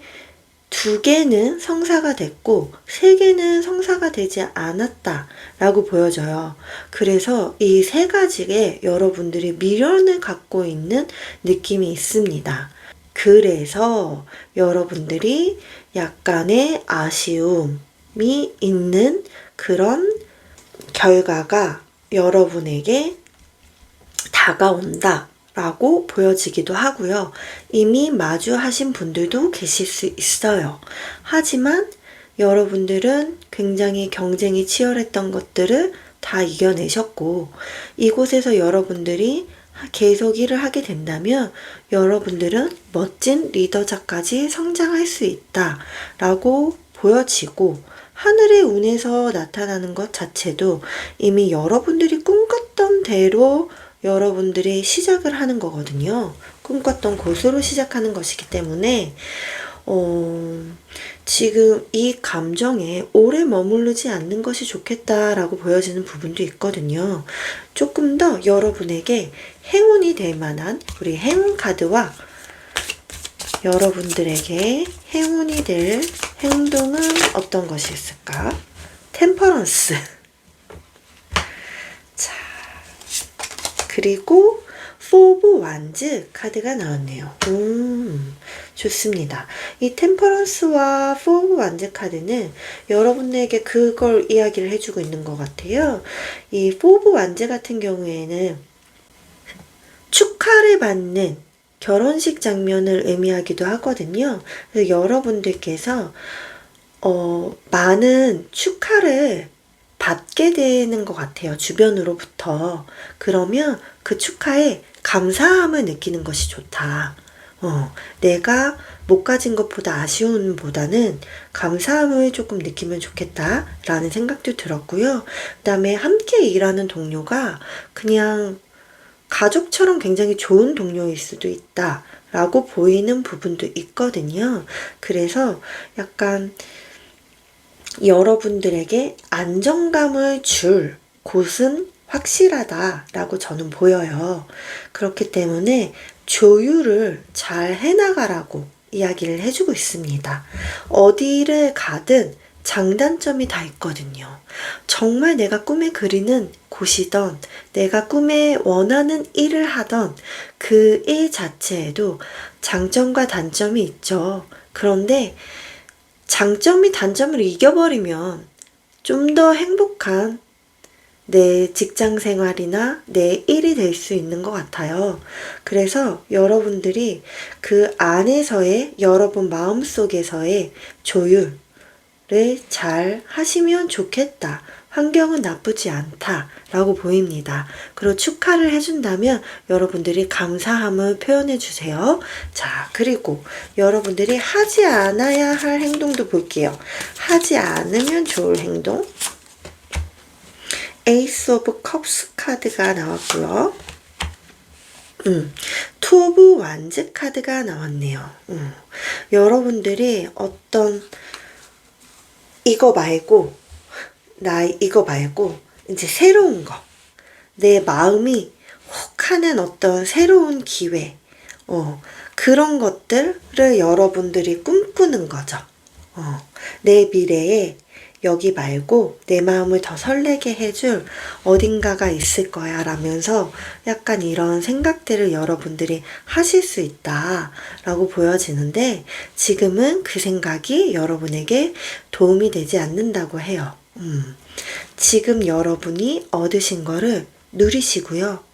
2개는 성사가 됐고 3개는 성사가 되지 않았다 라고 보여져요. 그래서 이 3가지에 여러분들이 미련을 갖고 있는 느낌이 있습니다. 그래서 여러분들이 약간의 아쉬움이 있는 그런 결과가 여러분에게 다가온다 라고 보여지기도 하고요. 이미 마주하신 분들도 계실 수 있어요. 하지만 여러분들은 굉장히 경쟁이 치열했던 것들을 다 이겨내셨고 이곳에서 여러분들이 계속 일을 하게 된다면 여러분들은 멋진 리더자까지 성장할 수 있다 라고 보여지고 하늘의 운에서 나타나는 것 자체도 이미 여러분들이 꿈꿨던 대로 여러분들이 시작을 하는 거거든요. 꿈꿨던 곳으로 시작하는 것이기 때문에 지금 이 감정에 오래 머무르지 않는 것이 좋겠다라고 보여지는 부분도 있거든요. 조금 더 여러분에게 행운이 될 만한 우리 행운 카드와 여러분들에게 행운이 될 행동은 어떤 것이 있을까? 템퍼런스. 자, 그리고 포브 완즈 카드가 나왔네요. 좋습니다. 이 템퍼런스와 포브 완즈 카드는 여러분에게 그걸 이야기를 해주고 있는 것 같아요. 이 포브 완즈 같은 경우에는 축하를 받는 결혼식 장면을 의미하기도 하거든요. 그래서 여러분들께서 많은 축하를 받게 되는 것 같아요. 주변으로부터. 그러면 그 축하에 감사함을 느끼는 것이 좋다. 내가 못 가진 것보다 아쉬움보다는 감사함을 조금 느끼면 좋겠다라는 생각도 들었고요. 그다음에 함께 일하는 동료가 그냥 가족처럼 굉장히 좋은 동료일 수도 있다라고 보이는 부분도 있거든요. 그래서 약간 여러분들에게 안정감을 줄 곳은 확실하다라고 저는 보여요. 그렇기 때문에 조율을 잘 해나가라고 이야기를 해주고 있습니다. 어디를 가든 장단점이 다 있거든요. 정말 내가 꿈에 그리는 곳이던 내가 꿈에 원하는 일을 하던 그 일 자체에도 장점과 단점이 있죠. 그런데 장점이 단점을 이겨버리면 좀 더 행복한 내 직장 생활이나 내 일이 될 수 있는 것 같아요. 그래서 여러분들이 그 안에서의 여러분 마음속에서의 조율을 잘 하시면 좋겠다. 환경은 나쁘지 않다. 라고 보입니다. 그리고 축하를 해준다면 여러분들이 감사함을 표현해 주세요. 자, 그리고 여러분들이 하지 않아야 할 행동도 볼게요. 하지 않으면 좋을 행동. 에이스 오브 컵스 카드가 나왔고요. 투 오브 완즈 카드가 나왔네요. 여러분들이 어떤 이거 말고 이제 새로운 거, 내 마음이 혹하는 어떤 새로운 기회, 그런 것들을 여러분들이 꿈꾸는 거죠. 내 미래에 여기 말고 내 마음을 더 설레게 해줄 어딘가가 있을 거야 라면서 약간 이런 생각들을 여러분들이 하실 수 있다라고 보여지는데 지금은 그 생각이 여러분에게 도움이 되지 않는다고 해요. 지금 여러분이 얻으신 거를 누리시고요.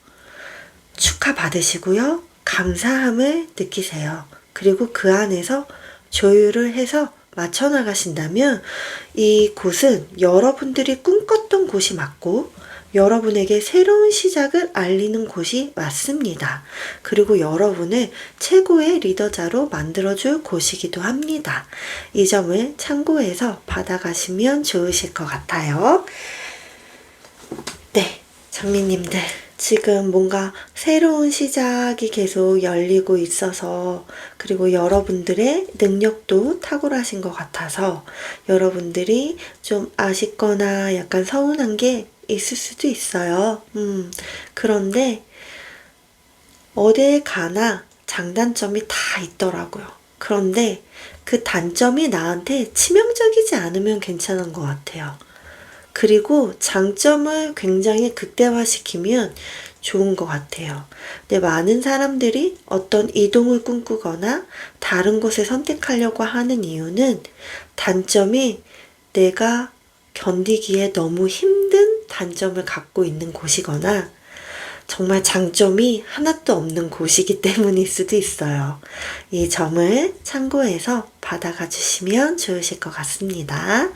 축하받으시고요. 감사함을 느끼세요. 그리고 그 안에서 조율을 해서 맞춰 나가신다면 이 곳은 여러분들이 꿈꿨던 곳이 맞고 여러분에게 새로운 시작을 알리는 곳이 맞습니다. 그리고 여러분을 최고의 리더자로 만들어줄 곳이기도 합니다. 이 점을 참고해서 받아가시면 좋으실 것 같아요. 네, 장미님들. 지금 뭔가 새로운 시작이 계속 열리고 있어서 그리고 여러분들의 능력도 탁월하신 것 같아서 여러분들이 좀 아쉽거나 약간 서운한 게 있을 수도 있어요. 그런데 어딜 가나 장단점이 다 있더라고요. 그런데 그 단점이 나한테 치명적이지 않으면 괜찮은 것 같아요. 그리고 장점을 굉장히 극대화시키면 좋은 것 같아요. 근데 많은 사람들이 어떤 이동을 꿈꾸거나 다른 곳을 선택하려고 하는 이유는 단점이 내가 견디기에 너무 힘든 단점을 갖고 있는 곳이거나 정말 장점이 하나도 없는 곳이기 때문일 수도 있어요. 이 점을 참고해서 받아가 주시면 좋으실 것 같습니다.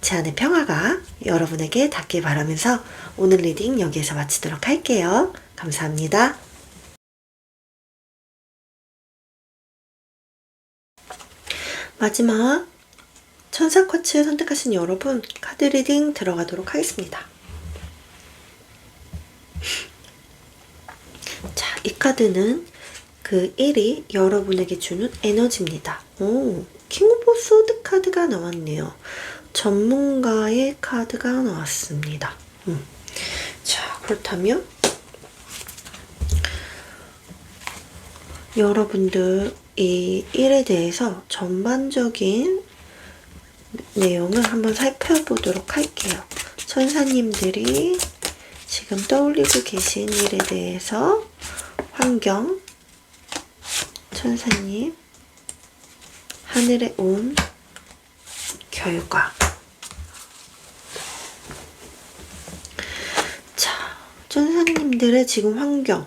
제 안의 평화가 여러분에게 닿길 바라면서 오늘 리딩 여기에서 마치도록 할게요. 감사합니다. 마지막 천사 쿼츠 선택하신 여러분 카드 리딩 들어가도록 하겠습니다. 자, 이 카드는 그 1이 여러분에게 주는 에너지입니다. 킹 오브 소드 카드가 나왔네요. 전문가의 카드가 나왔습니다. 자, 그렇다면 여러분들 이 일에 대해서 전반적인 내용을 한번 살펴보도록 할게요. 천사님들이 지금 떠올리고 계신 일에 대해서 환경, 천사님, 하늘에 온 결과. 자, 천사님들의 지금 환경,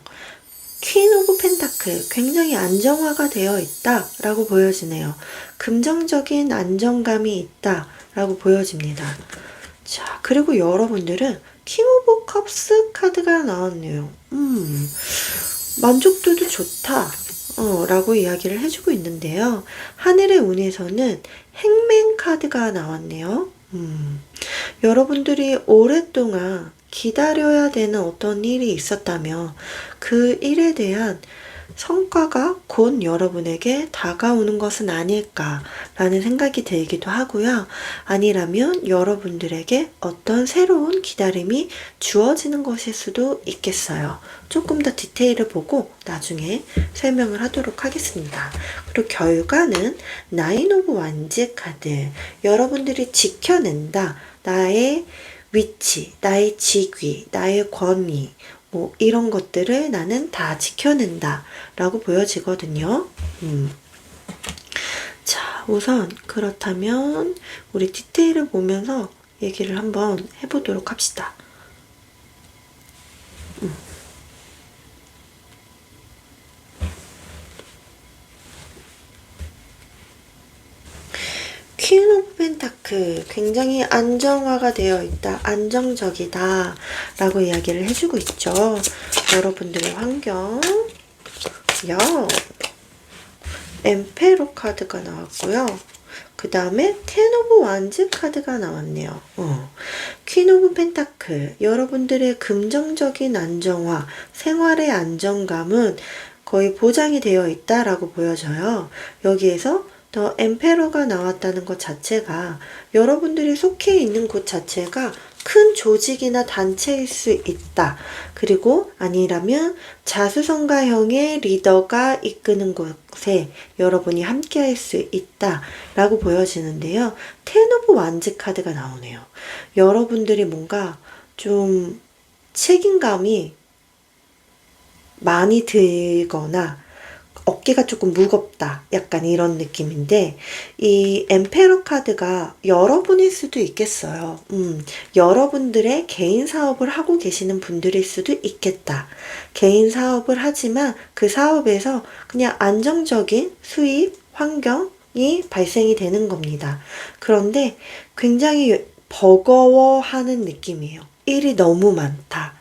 퀸 오브 펜타클, 굉장히 안정화가 되어 있다라고 보여지네요. 긍정적인 안정감이 있다라고 보여집니다. 자, 그리고 여러분들은 킹 오브 컵스 카드가 나왔네요. 만족도도 좋다. 라고 이야기를 해주고 있는데요. 하늘의 운에서는 행맨 카드가 나왔네요. 여러분들이 오랫동안 기다려야 되는 어떤 일이 있었다면 그 일에 대한 성과가 곧 여러분에게 다가오는 것은 아닐까라는 생각이 들기도 하고요. 아니라면 여러분들에게 어떤 새로운 기다림이 주어지는 것일 수도 있겠어요. 조금 더 디테일을 보고 나중에 설명을 하도록 하겠습니다. 그리고 결과는 나인 오브 완즈 카드. 여러분들이 지켜낸다. 나의 위치, 나의 직위, 나의 권위, 뭐 이런 것들을 나는 다 지켜낸다 라고 보여지거든요. 자, 우선 그렇다면 우리 디테일을 보면서 얘기를 한번 해보도록 합시다. 퀸 오브 펜타클, 굉장히 안정화가 되어 있다, 안정적이다 라고 이야기를 해주고 있죠. 여러분들의 환경, 엠페로 카드가 나왔고요. 그 다음에 텐 오브 완즈 카드가 나왔네요. 퀸 오브 펜타클, 여러분들의 긍정적인 안정화, 생활의 안정감은 거의 보장이 되어 있다라고 보여져요. 여기에서 더 엠페러가 나왔다는 것 자체가 여러분들이 속해 있는 곳 자체가 큰 조직이나 단체일 수 있다. 그리고 아니라면 자수성가형의 리더가 이끄는 곳에 여러분이 함께 할 수 있다 라고 보여지는데요. 텐 오브 완즈 카드가 나오네요. 여러분들이 뭔가 좀 책임감이 많이 들거나 어깨가 조금 무겁다. 약간 이런 느낌인데 이 엠페러 카드가 여러분일 수도 있겠어요. 여러분들의 개인 사업을 하고 계시는 분들일 수도 있겠다. 개인 사업을 하지만 그 사업에서 그냥 안정적인 수입, 환경이 발생이 되는 겁니다. 그런데 굉장히 버거워하는 느낌이에요. 일이 너무 많다.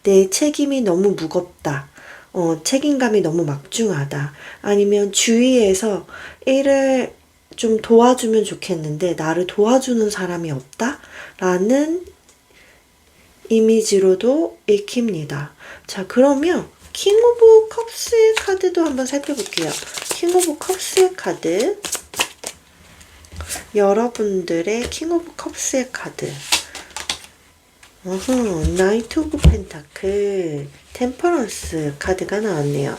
내 책임이 너무 무겁다. 책임감이 너무 막중하다. 아니면 주위에서 일을 좀 도와주면 좋겠는데 나를 도와주는 사람이 없다? 라는 이미지로도 읽힙니다. 자, 그러면 킹 오브 컵스의 카드도 한번 살펴볼게요. 킹 오브 컵스의 카드. 여러분들의 킹 오브 컵스의 카드. 나이트 오브 펜타클, 템퍼런스 카드가 나왔네요.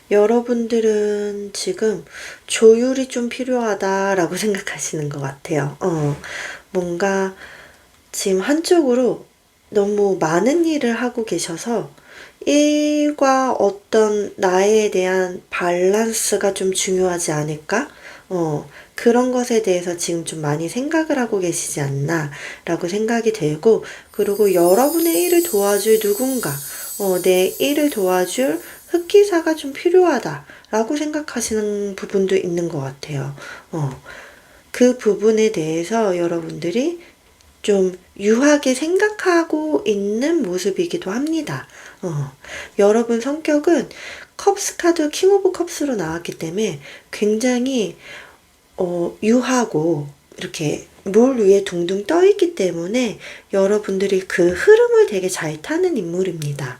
여러분들은 지금 조율이 좀 필요하다라고 생각하시는 것 같아요. 뭔가 지금 한쪽으로 너무 많은 일을 하고 계셔서 일과 어떤 나에 대한 밸런스가 좀 중요하지 않을까? 그런 것에 대해서 지금 좀 많이 생각을 하고 계시지 않나 라고 생각이 들고, 그리고 여러분의 일을 도와줄 누군가, 내 일을 도와줄 흑기사가 좀 필요하다 라고 생각하시는 부분도 있는 것 같아요. 그 부분에 대해서 여러분들이 좀 유하게 생각하고 있는 모습이기도 합니다. 여러분 성격은 컵스 카드 킹 오브 컵스로 나왔기 때문에 굉장히 유하고 이렇게 물 위에 둥둥 떠 있기 때문에 여러분들이 그 흐름을 되게 잘 타는 인물입니다.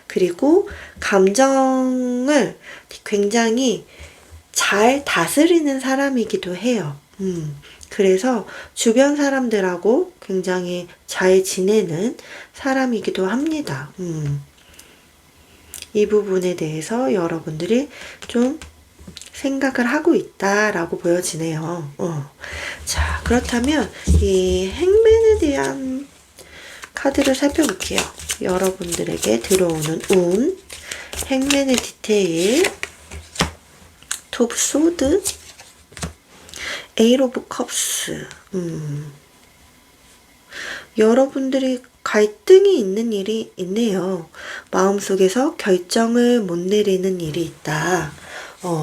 그리고 감정을 굉장히 잘 다스리는 사람이기도 해요. 그래서 주변 사람들하고 굉장히 잘 지내는 사람이기도 합니다. 이 부분에 대해서 여러분들이 좀 생각을 하고 있다라고 보여지네요. 자, 그렇다면 이 행맨에 대한 카드를 살펴볼게요. 여러분들에게 들어오는 운, 행맨의 디테일, 톱 소드, 에잇 오브 컵스. 여러분들이 갈등이 있는 일이 있네요. 마음속에서 결정을 못 내리는 일이 있다.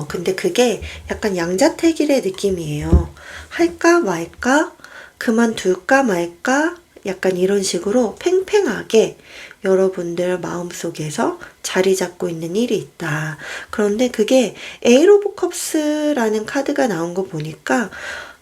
근데 그게 약간 양자택일의 느낌이에요. 할까 말까? 그만둘까 말까? 약간 이런 식으로 팽팽하게 여러분들 마음속에서 자리 잡고 있는 일이 있다. 그런데 그게 에이트 오브 컵스라는 카드가 나온 거 보니까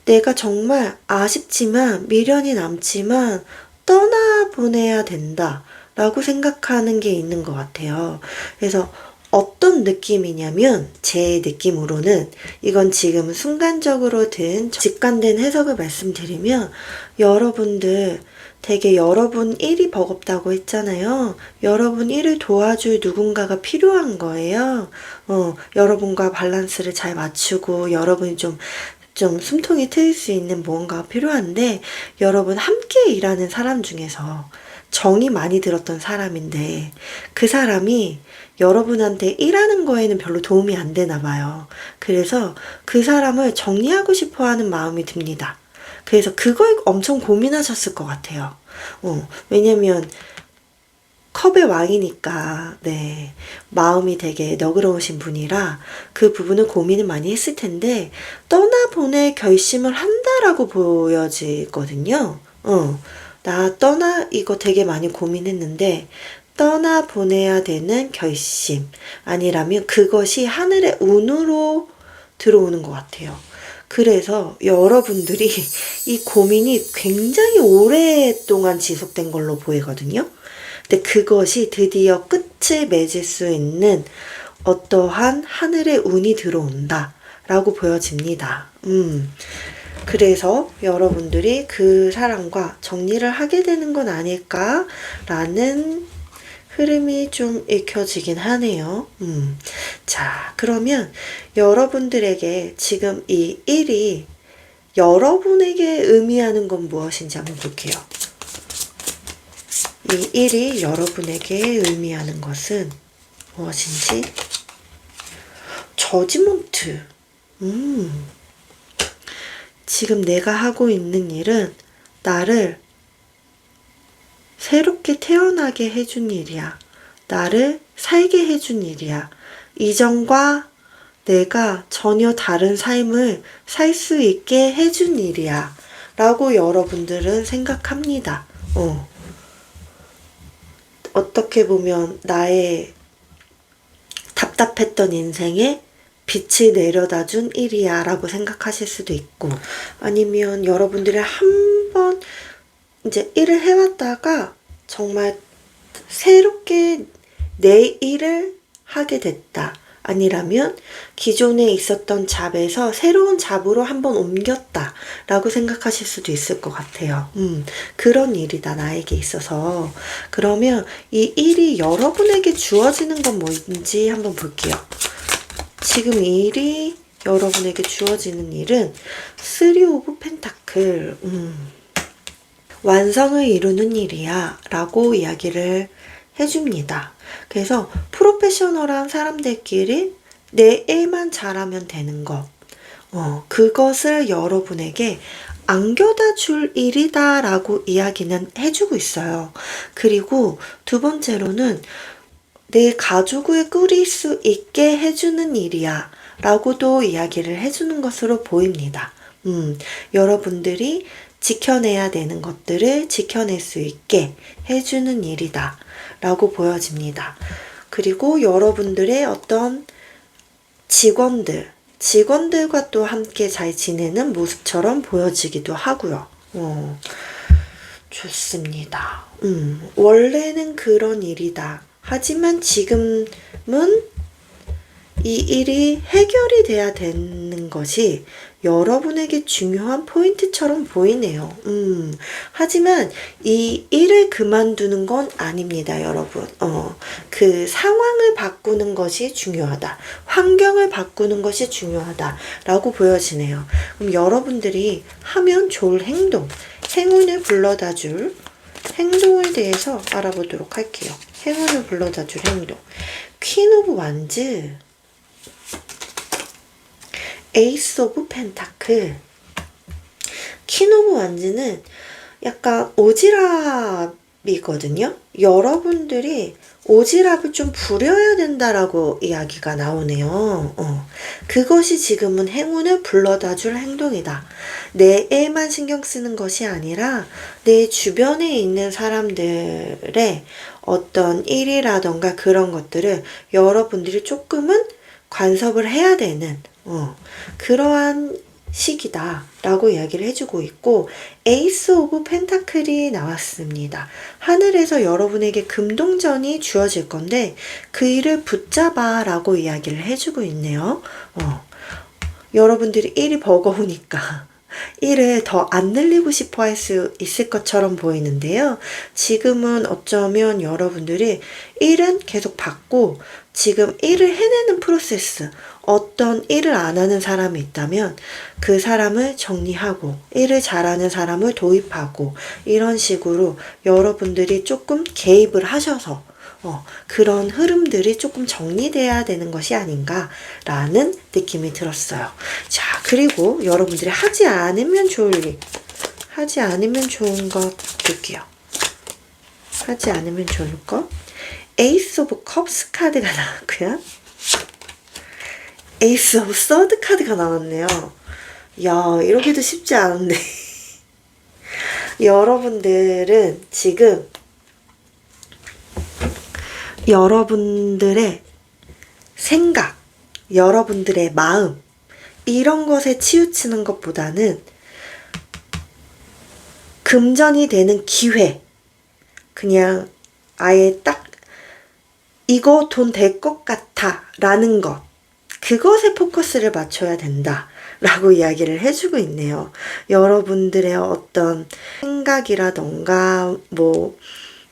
내가 정말 아쉽지만 미련이 남지만 떠나보내야 된다 라고 생각하는 게 있는 것 같아요. 그래서 어떤 느낌이냐면 제 느낌으로는 이건 지금 순간적으로 든 직관된 해석을 말씀드리면 여러분들 되게 여러분 일이 버겁다고 했잖아요. 여러분 일을 도와줄 누군가가 필요한 거예요. 여러분과 밸런스를 잘 맞추고 여러분이 좀 숨통이 트일 수 있는 무언가가 필요한데 여러분 함께 일하는 사람 중에서 정이 많이 들었던 사람인데 그 사람이 여러분한테 일하는 거에는 별로 도움이 안 되나 봐요. 그래서 그 사람을 정리하고 싶어 하는 마음이 듭니다. 그래서 그걸 엄청 고민하셨을 것 같아요. 왜냐면 컵의 왕이니까 네 마음이 되게 너그러우신 분이라 그 부분을 고민을 많이 했을 텐데 떠나보낼 결심을 한다라고 보여지거든요. 나 이거 되게 많이 고민했는데 떠나보내야 되는 결심 아니라면 그것이 하늘의 운으로 들어오는 것 같아요. 그래서 여러분들이 이 고민이 굉장히 오랫동안 지속된 걸로 보이거든요. 근데 그것이 드디어 끝을 맺을 수 있는 어떠한 하늘의 운이 들어온다 라고 보여집니다. 그래서 여러분들이 그 사람과 정리를 하게 되는 건 아닐까라는 흐름이 좀 읽혀지긴 하네요. 자, 그러면 여러분들에게 지금 이 일이 여러분에게 의미하는 건 무엇인지 한번 볼게요. 이 일이 여러분에게 의미하는 것은 무엇인지? 저지먼트. 지금 내가 하고 있는 일은 나를 새롭게 태어나게 해준 일이야. 나를 살게 해준 일이야. 이전과 내가 전혀 다른 삶을 살 수 있게 해준 일이야. 라고 여러분들은 생각합니다. 어떻게 보면 나의 답답했던 인생에 빛을 내려다 준 일이야 라고 생각하실 수도 있고 아니면 여러분들이 한번 이제 일을 해왔다가 정말 새롭게 내 일을 하게 됐다. 아니라면 기존에 있었던 잡에서 새로운 잡으로 한번 옮겼다 라고 생각하실 수도 있을 것 같아요. 그런 일이다 나에게 있어서. 그러면 이 일이 여러분에게 주어지는 건 뭔지 한번 볼게요. 지금 이 일이 여러분에게 주어지는 일은 3 오브 펜타클 완성을 이루는 일이야 라고 이야기를 해줍니다. 그래서 프로페셔널한 사람들끼리 내 일만 잘하면 되는 것 그것을 여러분에게 안겨다 줄 일이다 라고 이야기는 해주고 있어요. 그리고 두 번째로는 내 가족을 꾸릴 수 있게 해주는 일이야 라고도 이야기를 해주는 것으로 보입니다. 여러분들이 지켜내야 되는 것들을 지켜낼 수 있게 해주는 일이다 라고 보여집니다. 그리고 여러분들의 어떤 직원들과 또 함께 잘 지내는 모습처럼 보여지기도 하고요. 좋습니다. 원래는 그런 일이다. 하지만 지금은 이 일이 해결이 돼야 되는 것이 여러분에게 중요한 포인트처럼 보이네요. 하지만 이 일을 그만두는 건 아닙니다, 여러분. 그 상황을 바꾸는 것이 중요하다. 환경을 바꾸는 것이 중요하다. 라고 보여지네요. 그럼 여러분들이 하면 좋을 행운을 불러다 줄 행동에 대해서 알아보도록 할게요. 행운을 불러다 줄 행동. 퀸 오브 완즈, 에이스 오브 펜타클. 퀸 오브 완즈는 약간 오지랖 이거든요. 여러분들이 오지랖을 좀 부려야 된다라고 이야기가 나오네요. 그것이 지금은 행운을 불러다 줄 행동이다. 내 애만 신경 쓰는 것이 아니라 내 주변에 있는 사람들의 어떤 일이라던가 그런 것들을 여러분들이 조금은 간섭을 해야 되는 그러한 시기다 라고 이야기를 해주고 있고, 에이스 오브 펜타클이 나왔습니다. 하늘에서 여러분에게 금동전이 주어질 건데 그 일을 붙잡아 라고 이야기를 해주고 있네요. 여러분들이 일이 버거우니까 일을 더 안 늘리고 싶어 할 수 있을 것처럼 보이는데요. 지금은 어쩌면 여러분들이 일은 계속 받고 지금 일을 해내는 프로세스, 어떤 일을 안 하는 사람이 있다면 그 사람을 정리하고 일을 잘하는 사람을 도입하고 이런 식으로 여러분들이 조금 개입을 하셔서 그런 흐름들이 조금 정리돼야 되는 것이 아닌가라는 느낌이 들었어요. 자, 그리고 여러분들이 하지 않으면 좋은 것 볼게요. 하지 않으면 좋을 것. 에이스 오브 컵스 카드가 나왔고요. 에이스 오브 서드 카드가 나왔네요. 야, 이러기도 쉽지 않은데. 여러분들은 지금 여러분들의 생각, 여러분들의 마음, 이런 것에 치우치는 것보다는 금전이 되는 기회, 그냥 아예 딱 이거 돈 될 것 같아 라는 것, 그것에 포커스를 맞춰야 된다 라고 이야기를 해주고 있네요. 여러분들의 어떤 생각이라던가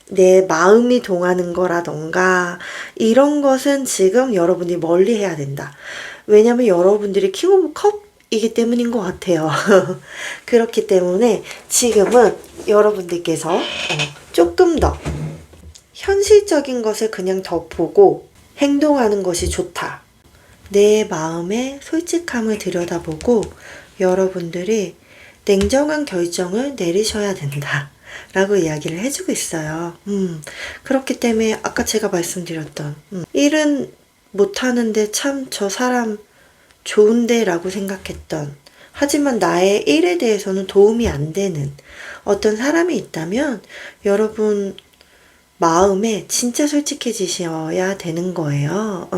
내 마음이 동하는 거라던가 이런 것은 지금 여러분이 멀리 해야 된다. 왜냐면 여러분들이 킹 오브 컵이기 때문인 것 같아요. 그렇기 때문에 지금은 여러분들께서 조금 더 현실적인 것을 그냥 더 보고 행동하는 것이 좋다. 내 마음의 솔직함을 들여다보고 여러분들이 냉정한 결정을 내리셔야 된다 라고 이야기를 해주고 있어요. 그렇기 때문에 아까 제가 말씀드렸던 일은 못하는데 참 저 사람 좋은데 라고 생각했던, 하지만 나의 일에 대해서는 도움이 안 되는 어떤 사람이 있다면 여러분 마음에 진짜 솔직해지셔야 되는 거예요.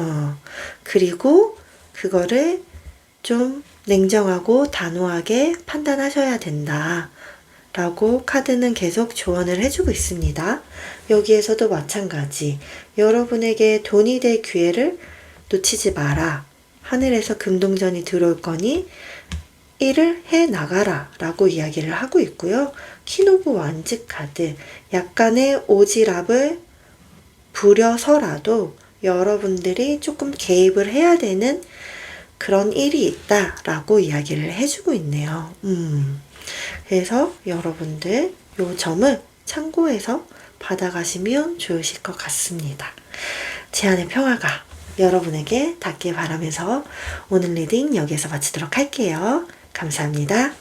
그리고 그거를 좀 냉정하고 단호하게 판단하셔야 된다 라고 카드는 계속 조언을 해주고 있습니다. 여기에서도 마찬가지. 여러분에게 돈이 될 기회를 놓치지 마라. 하늘에서 금동전이 들어올 거니 일을 해 나가라 라고 이야기를 하고 있고요. 퀸 오브 완즈 카드, 약간의 오지랖을 부려서라도 여러분들이 조금 개입을 해야 되는 그런 일이 있다라고 이야기를 해주고 있네요. 그래서 여러분들 요 점을 참고해서 받아가시면 좋으실 것 같습니다. 제안의 평화가 여러분에게 닿길 바라면서 오늘 리딩 여기서 마치도록 할게요. 감사합니다.